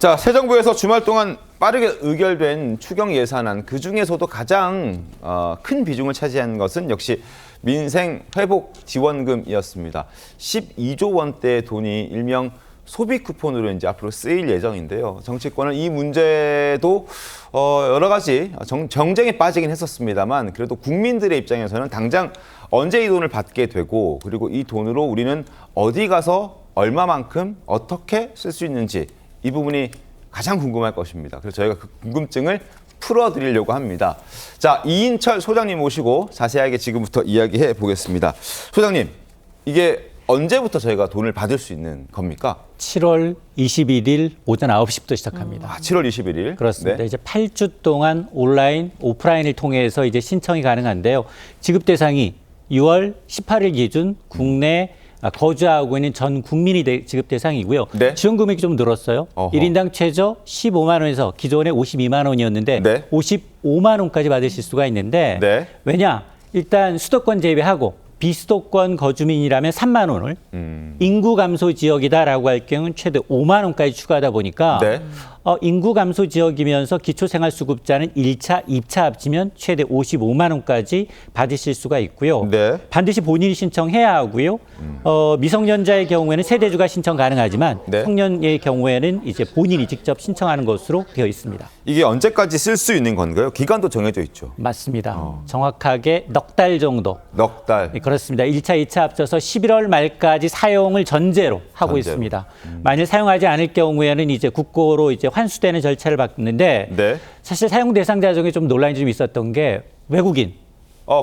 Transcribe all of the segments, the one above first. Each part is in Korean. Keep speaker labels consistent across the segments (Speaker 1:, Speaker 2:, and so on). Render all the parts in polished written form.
Speaker 1: 자, 새 정부에서 주말 동안 빠르게 의결된 추경 예산안, 그중에서도 가장 큰 비중을 차지한 것은 역시 민생 회복 지원금이었습니다. 12조 원대의 돈이 일명 소비 쿠폰으로 이제 앞으로 쓰일 예정인데요. 정치권은 이 문제도 여러 가지 정쟁에 빠지긴 했었습니다만, 그래도 국민들의 입장에서는 당장 언제 이 돈을 받게 되고, 그리고 이 돈으로 우리는 어디 가서 얼마만큼 어떻게 쓸 수 있는지, 이 부분이 가장 궁금할 것입니다. 그래서 저희가 그 궁금증을 풀어드리려고 합니다. 자, 이인철 소장님 모시고 자세하게 지금부터 이야기해 보겠습니다. 소장님, 이게 언제부터 저희가 돈을 받을 수 있는 겁니까?
Speaker 2: 7월 21일 오전 9시부터 시작합니다.
Speaker 1: 7월 21일.
Speaker 2: 그렇습니다.
Speaker 1: 네.
Speaker 2: 이제 8주 동안 온라인, 오프라인을 통해서 이제 신청이 가능한데요. 지급 대상이 6월 18일 기준 국내 거주하고 있는 전 국민이 지급 대상이고요.
Speaker 1: 네.
Speaker 2: 지원 금액이 좀 늘었어요.
Speaker 1: 어허.
Speaker 2: 1인당 최저 15만 원에서 기존에 52만 원이었는데
Speaker 1: 네.
Speaker 2: 55만 원까지 받으실 수가 있는데
Speaker 1: 네.
Speaker 2: 왜냐? 일단 수도권 제외하고 비수도권 거주민이라면 3만 원을 인구 감소 지역이다라고 할 경우는 최대 5만 원까지 추가하다 보니까
Speaker 1: 네.
Speaker 2: 인구 감소 지역이면서 기초생활수급자는 1차, 2차 합치면 최대 55만 원까지 받으실 수가 있고요.
Speaker 1: 네.
Speaker 2: 반드시 본인이 신청해야 하고요. 미성년자의 경우에는 세대주가 신청 가능하지만
Speaker 1: 네.
Speaker 2: 성년의 경우에는 이제 본인이 직접 신청하는 것으로 되어 있습니다.
Speaker 1: 이게 언제까지 쓸 수 있는 건가요? 기간도 정해져 있죠.
Speaker 2: 맞습니다. 정확하게 넉 달 정도.
Speaker 1: 넉 달.
Speaker 2: 네, 그렇습니다. 1차, 2차 합쳐서 11월 말까지 사용을 전제로 하고
Speaker 1: 전제로.
Speaker 2: 있습니다. 만일 사용하지 않을 경우에는 이제 국고로 이제 환수되는 절차를 받는데
Speaker 1: 네.
Speaker 2: 사실 사용 대상자 중에 좀 논란이 좀 있었던 게 외국인.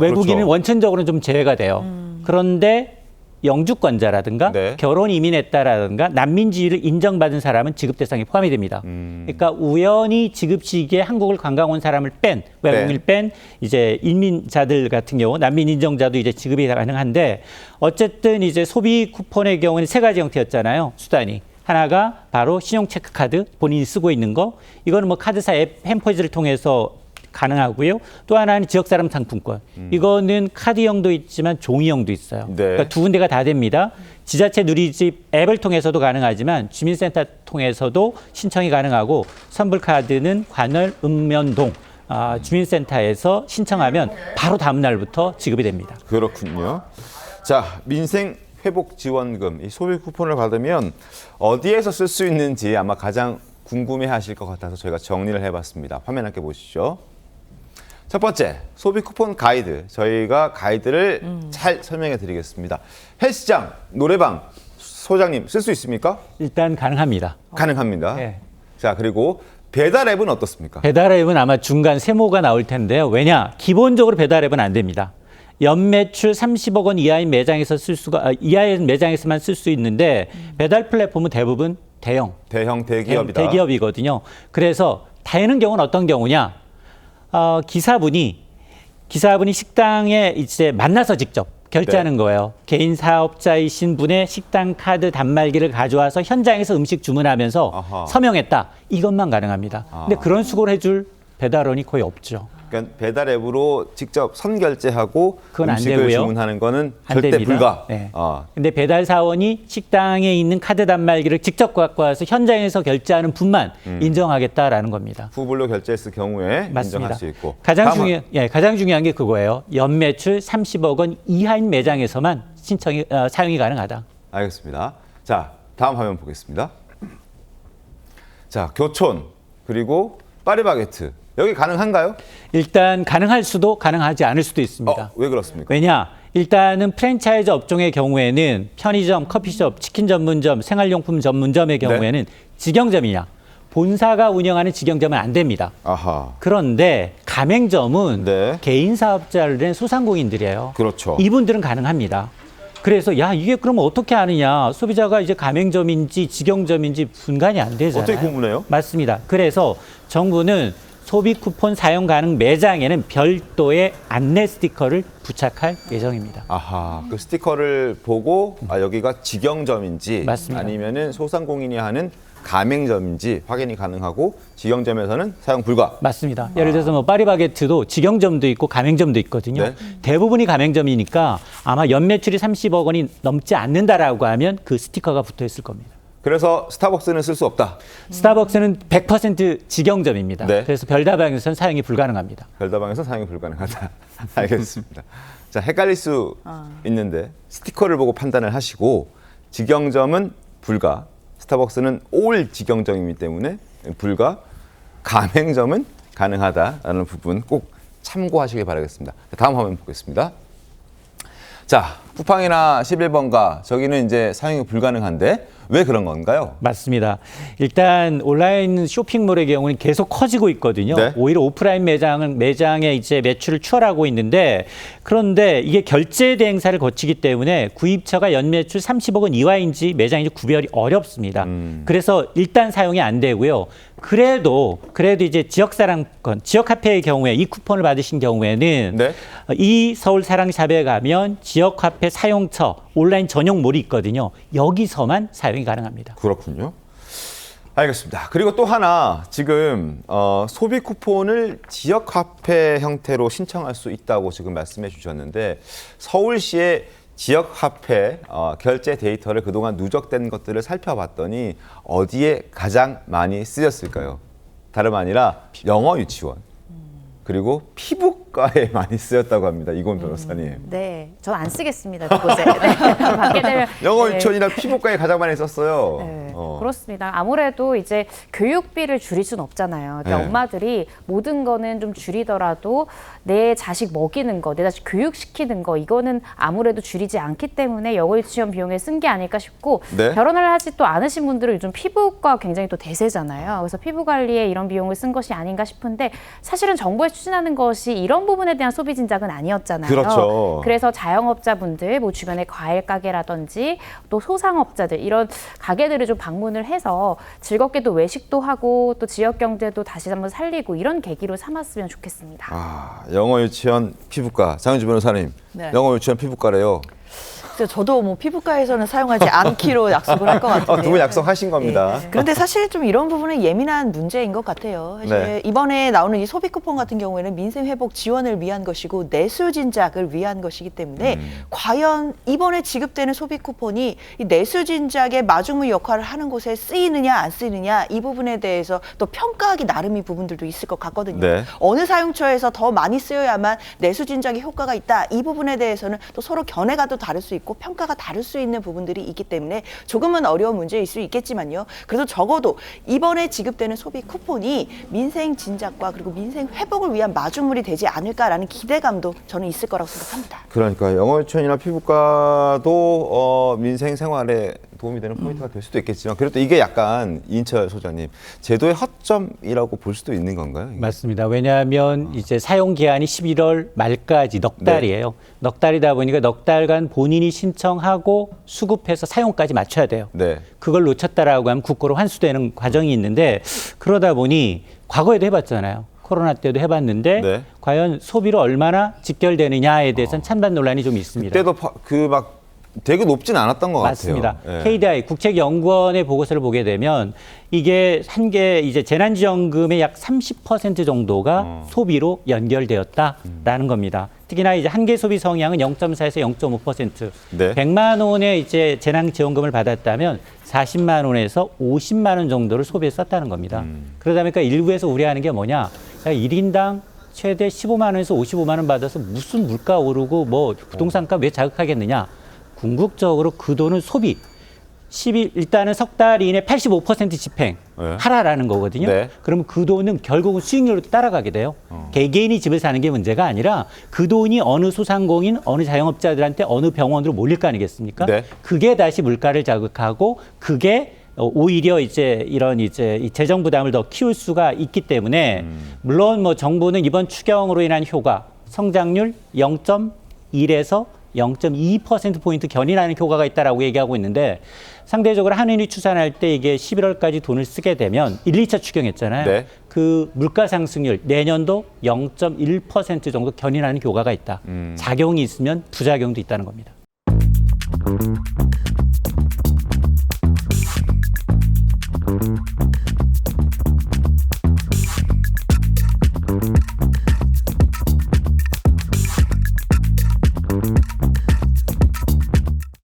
Speaker 2: 외국인은
Speaker 1: 그렇죠.
Speaker 2: 원천적으로는 좀 제외가 돼요. 그런데 영주권자라든가
Speaker 1: 네.
Speaker 2: 결혼 이민했다라든가 난민 지위를 인정받은 사람은 지급 대상에 포함이 됩니다. 그러니까 우연히 지급 시기에 한국을 관광 온 사람을 뺀 외국인을 뺀 이제 이민자들 같은 경우 난민 인정자도 이제 지급이 가능한데 어쨌든 이제 소비 쿠폰의 경우는 세 가지 형태였잖아요. 수단이. 하나가 바로 신용 체크카드 본인이 쓰고 있는 거. 이거는 뭐 카드사 앱 햄퍼즈를 통해서 가능하고요. 또 하나는 지역사람 상품권. 이거는 카드형도 있지만 종이형도 있어요.
Speaker 1: 네.
Speaker 2: 그러니까 두 군데가 다 됩니다. 지자체 누리집 앱을 통해서도 가능하지만 주민센터 통해서도 신청이 가능하고 선불카드는 관할 읍면동 주민센터에서 신청하면 바로 다음 날부터 지급이 됩니다.
Speaker 1: 그렇군요. 자, 민생 회복 지원금, 이 소비 쿠폰을 받으면 어디에서 쓸 수 있는지 아마 가장 궁금해 하실 것 같아서 저희가 정리를 해봤습니다. 화면 함께 보시죠. 첫 번째, 소비 쿠폰 가이드. 저희가 가이드를 잘 설명해 드리겠습니다. 헬스장, 노래방, 소장님 쓸 수 있습니까?
Speaker 2: 일단 가능합니다.
Speaker 1: 가능합니다.
Speaker 2: 네.
Speaker 1: 자, 그리고 배달 앱은 어떻습니까?
Speaker 2: 배달 앱은 아마 중간 세모가 나올 텐데요. 왜냐? 기본적으로 배달 앱은 안 됩니다. 연매출 30억 원 이하인 매장에서 이하의 매장에서만 쓸 수 있는데 배달 플랫폼은 대부분 대기업이다. 대기업이거든요. 그래서 되는 경우는 어떤 경우냐? 기사분이 식당에 이제 만나서 직접 결제하는 거예요. 개인 사업자이신 분의 식당 카드 단말기를 가져와서 현장에서 음식 주문하면서
Speaker 1: 아하.
Speaker 2: 서명했다. 이것만 가능합니다. 근데 그런 수고를 해줄 배달원이 거의 없죠.
Speaker 1: 그러니까 배달 앱으로 직접 선결제하고
Speaker 2: 그건 안
Speaker 1: 음식을
Speaker 2: 되고요.
Speaker 1: 주문하는 거는
Speaker 2: 안
Speaker 1: 절대
Speaker 2: 됩니다.
Speaker 1: 불가.
Speaker 2: 네. 근데 배달 사원이 식당에 있는 카드 단말기를 직접 갖고 와서 현장에서 결제하는 분만 인정하겠다라는 겁니다.
Speaker 1: 후불로 결제했을 경우에
Speaker 2: 맞습니다.
Speaker 1: 인정할 수 있고.
Speaker 2: 가장 중요한 게 그거예요. 연매출 30억 원 이하인 매장에서만 사용이 가능하다.
Speaker 1: 알겠습니다. 자, 다음 화면 보겠습니다. 자, 교촌 그리고 파리바게트. 여기 가능한가요?
Speaker 2: 일단 가능할 수도 가능하지 않을 수도 있습니다.
Speaker 1: 왜 그렇습니까?
Speaker 2: 왜냐? 일단은 프랜차이즈 업종의 경우에는 편의점, 커피숍, 치킨 전문점, 생활용품 전문점의 경우에는 직영점이냐. 본사가 운영하는 직영점은 안 됩니다.
Speaker 1: 아하.
Speaker 2: 그런데 가맹점은
Speaker 1: 네.
Speaker 2: 개인 사업자를 낸 소상공인들이에요.
Speaker 1: 그렇죠.
Speaker 2: 이분들은 가능합니다. 그래서 이게 그러면 어떻게 아느냐. 소비자가 이제 가맹점인지 직영점인지 분간이 안 되잖아요.
Speaker 1: 어떻게 구분해요?
Speaker 2: 맞습니다. 그래서 정부는 소비 쿠폰 사용 가능 매장에는 별도의 안내 스티커를 부착할 예정입니다.
Speaker 1: 아하. 그 스티커를 보고 여기가 직영점인지
Speaker 2: 맞습니다.
Speaker 1: 아니면은 소상공인이 하는 가맹점인지 확인이 가능하고 직영점에서는 사용 불가.
Speaker 2: 맞습니다. 예를 들어서 뭐 파리바게트도 직영점도 있고 가맹점도 있거든요.
Speaker 1: 네.
Speaker 2: 대부분이 가맹점이니까 아마 연매출이 30억 원이 넘지 않는다라고 하면 그 스티커가 붙어 있을 겁니다.
Speaker 1: 그래서 스타벅스는 쓸 수 없다.
Speaker 2: 스타벅스는 100% 직영점입니다.
Speaker 1: 네.
Speaker 2: 그래서 별다방에서는 사용이 불가능합니다.
Speaker 1: 별다방에서 사용이 불가능하다. 알겠습니다. 자, 헷갈릴 수 있는데 스티커를 보고 판단을 하시고 직영점은 불가, 스타벅스는 올 직영점이기 때문에 불가, 가맹점은 가능하다라는 부분 꼭 참고하시길 바라겠습니다. 다음 화면 보겠습니다. 자, 쿠팡이나 11번가 저기는 이제 사용이 불가능한데 왜 그런 건가요?
Speaker 2: 맞습니다. 일단 온라인 쇼핑몰의 경우는 계속 커지고 있거든요.
Speaker 1: 네.
Speaker 2: 오히려 오프라인 매장의 이제 매출을 추월하고 있는데 그런데 이게 결제 대행사를 거치기 때문에 구입처가 연매출 30억 원 이하인지 매장인지 구별이 어렵습니다. 그래서 일단 사용이 안 되고요. 그래도 이제 지역사랑권, 지역화폐의 경우에 이 쿠폰을 받으신 경우에는
Speaker 1: 네.
Speaker 2: 이 서울사랑샵에 가면 지역화폐 사용처 온라인 전용몰이 있거든요. 여기서만 사용이 가능합니다.
Speaker 1: 그렇군요. 알겠습니다. 그리고 또 하나 지금 소비 쿠폰을 지역 화폐 형태로 신청할 수 있다고 지금 말씀해 주셨는데 서울시의 지역 화폐 결제 데이터를 그동안 누적된 것들을 살펴봤더니 어디에 가장 많이 쓰였을까요? 다름 아니라 영어 유치원 그리고 피부과에 많이 쓰였다고 합니다. 이건 변호사님.
Speaker 3: 네, 전 안 쓰겠습니다. 그곳에. 네, 받게 되면.
Speaker 1: 영어
Speaker 3: 네.
Speaker 1: 유치원이나 피부과에 가장 많이 썼어요.
Speaker 3: 네, 그렇습니다. 아무래도 이제 교육비를 줄일 수는 없잖아요. 그러니까
Speaker 1: 네.
Speaker 3: 엄마들이 모든 거는 좀 줄이더라도 내 자식 먹이는 거, 내 자식 교육시키는 거 이거는 아무래도 줄이지 않기 때문에 영어 유치원 비용에 쓴 게 아닐까 싶고
Speaker 1: 네.
Speaker 3: 결혼을 하지 또 않으신 분들은 요즘 피부과 굉장히 또 대세잖아요. 그래서 피부 관리에 이런 비용을 쓴 것이 아닌가 싶은데 사실은 정부에서 추진하는 것이 이런 부분에 대한 소비 진작은 아니었잖아요.
Speaker 1: 그렇죠.
Speaker 3: 그래서 자영업자분들, 뭐 주변에 과일 가게라든지 또 소상업자들 이런 가게들을 좀 방문을 해서 즐겁게 또 외식도 하고 또 지역 경제도 다시 한번 살리고 이런 계기로 삼았으면 좋겠습니다.
Speaker 1: 아, 영어 유치원 피부과 장은주 변호사님.
Speaker 4: 네.
Speaker 1: 영어 유치원 피부과래요.
Speaker 4: 그래서 저도 뭐 피부과에서는 사용하지 않기로 약속을 할 것 같은데.
Speaker 1: 두 분 약속하신 겁니다.
Speaker 4: 그런데 사실 좀 이런 부분은 예민한 문제인 것 같아요. 사실
Speaker 1: 네.
Speaker 4: 이번에 나오는 이 소비 쿠폰 같은 경우에는 민생 회복 지원을 위한 것이고 내수 진작을 위한 것이기 때문에 과연 이번에 지급되는 소비 쿠폰이 이 내수 진작의 마중물 역할을 하는 곳에 쓰이느냐 안 쓰이느냐 이 부분에 대해서 또 평가하기 나름의 부분들도 있을 것 같거든요.
Speaker 1: 네.
Speaker 4: 어느 사용처에서 더 많이 쓰여야만 내수 진작의 효과가 있다. 이 부분에 대해서는 또 서로 견해가 또 다를 수 있고 평가가 다를 수 있는 부분들이 있기 때문에 조금은 어려운 문제일 수 있겠지만요. 그래도 적어도 이번에 지급되는 소비 쿠폰이 민생 진작과 그리고 민생 회복을 위한 마중물이 되지 않을까라는 기대감도 저는 있을 거라고 생각합니다.
Speaker 1: 그러니까 영어 유치원이나 피부과도 민생 생활에 도움이 되는 포인트가 될 수도 있겠지만 그래도 이게 약간 이인철 소장님 제도의 허점이라고 볼 수도 있는 건가요? 이게?
Speaker 2: 맞습니다. 왜냐하면 이제 사용 기한이 11월 말까지 넉 달이에요. 넉 달이다 보니까 넉 달간 본인이 신청하고 수급해서 사용까지 맞춰야 돼요.
Speaker 1: 네.
Speaker 2: 그걸 놓쳤다라고 하면 국고로 환수되는 과정이 있는데 그러다 보니 과거에도 해봤잖아요. 코로나 때도 해봤는데
Speaker 1: 네.
Speaker 2: 과연 소비로 얼마나 직결되느냐에 대해서는 찬반 논란이 좀 있습니다.
Speaker 1: 그때도 막 되게 높진 않았던 것
Speaker 2: 맞습니다.
Speaker 1: 같아요. 예.
Speaker 2: KDI 국책연구원의 보고서를 보게 되면 이게 한개 이제 재난지원금의 약 30% 정도가 소비로 연결되었다라는 겁니다. 특히나 이제 한개 소비 성향은 0.4에서 0.5%.
Speaker 1: 네.
Speaker 2: 100만 원의 이제 재난지원금을 받았다면 40만 원에서 50만 원 정도를 소비에 썼다는 겁니다. 그러다 보니까 일부에서 우려하는 게 뭐냐? 야, 1인당 최대 15만 원에서 55만 원 받아서 무슨 물가 오르고 뭐 부동산값 왜 자극하겠느냐? 궁극적으로 그 돈은 소비. 일단은 석 달 이내 85% 집행
Speaker 1: 네.
Speaker 2: 하라라는 거거든요.
Speaker 1: 네.
Speaker 2: 그러면 그 돈은 결국은 수익률로 따라가게 돼요. 개개인이 집을 사는 게 문제가 아니라 그 돈이 어느 소상공인, 어느 자영업자들한테 어느 병원으로 몰릴 거 아니겠습니까?
Speaker 1: 네.
Speaker 2: 그게 다시 물가를 자극하고 그게 오히려 이제 이런 이제 이 재정 부담을 더 키울 수가 있기 때문에 물론 뭐 정부는 이번 추경으로 인한 효과 성장률 0.1에서 0.2%포인트 견인하는 효과가 있다라고 얘기하고 있는데 상대적으로 한은이 추산할 때 이게 11월까지 돈을 쓰게 되면 1, 2차 추경했잖아요.
Speaker 1: 네.
Speaker 2: 그 물가 상승률 내년도 0.1% 정도 견인하는 효과가 있다. 작용이 있으면 부작용도 있다는 겁니다.